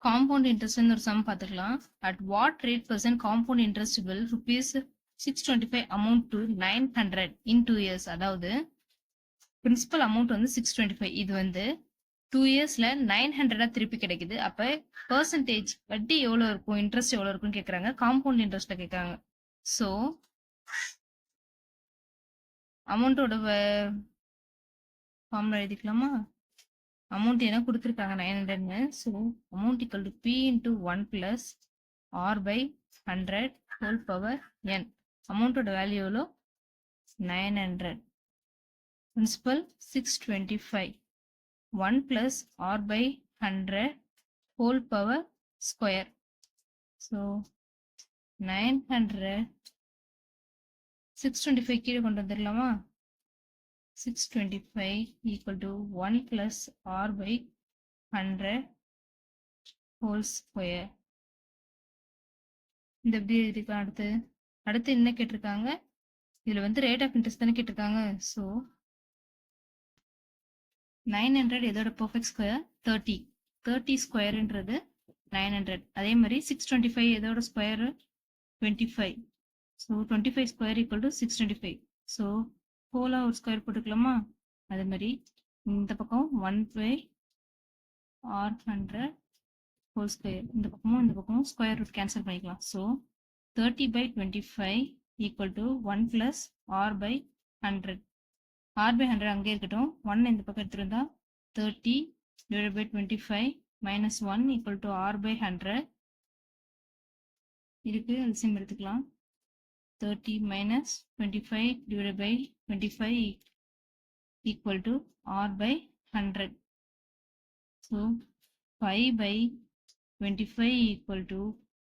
Compound இன்ட்ரெஸ்ட்னு ஒரு some பார்த்துக்கலாம். At what rate percent compound interest will rupees 625 amount to 900 in 2 years. அதாவது principal amount வந்து 625, இது வந்து 2 இயர்ஸ்ல 900 திருப்பி கிடைக்குது. அப்ப பெர்சன்டேஜ் வட்டி எவ்வளவு இருக்கும், இன்ட்ரெஸ்ட் எவ்வளவு இருக்கும்னு கேக்குறாங்க. காம்பவுண்ட் இன்ட்ரெஸ்ட்ல கேட்கறாங்க. ஸோ அமௌண்டோட ஃபார்முலா எழுதிக்கலாமா? அமௌண்ட் என்ன கொடுத்துருக்காங்க 900ன்னு. So amount equal to P into 1 plus R by 100 whole power n. அமௌண்டோட வேல்யூ எவ்வளோ? 900. Principal 625. 1 plus r by 100 whole power square. So 900 625 கீழே கொண்டு வந்துடலாமா? 625 equal to 1 plus r by 100 whole square. இந்த எப்படி எழுதிக்கலாம்? அடுத்து என்ன கேட்டிருக்காங்க? இதுல வந்து ரேட் ஆஃப் இன்ட்ரெஸ்ட் தானே கேட்டிருக்காங்க. ஸோ 900 எதோட பர்ஃபெக்ட் ஸ்கொயர்? 30 ஸ்கொயர்ன்றது 900. அதே மாதிரி 625 எதோட square? 25. So 25 square equal to 625. So ஹோலாக ஒரு ஸ்கொயர் போட்டுக்கலாமா? அதே மாதிரி இந்த பக்கம் 1 by r100 ஹோல் ஸ்கொயர். இந்த பக்கமும் ஸ்கொயர் ரூட் கேன்சல் பண்ணிக்கலாம். So 30 by 25 equal to 1 plus r by 100. r by 100 அங்கே இருக்கட்டும். 1 இந்த பக்கம் எடுத்துருந்தா 30 divided by 25 minus 1 equal to r by 100 இருக்கு. எல்சிஎம் எடுத்துக்கலாம். 30 minus 25 divided by 25 equal to r by 100. So 5 by 25 equal to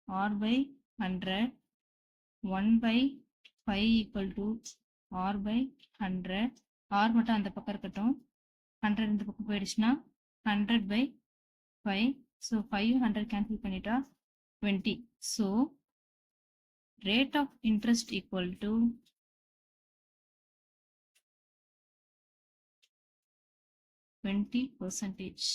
r by 100. 1 by 5 equal to r by 100. r மட்டும் அந்த பக்கம் இருக்கட்டும். 100 இந்த பக்கம் போயிடுச்சுன்னா 100 by 5. So 5 100 cancel பண்ணிட்டா 20. So rate of interest equal to 20%.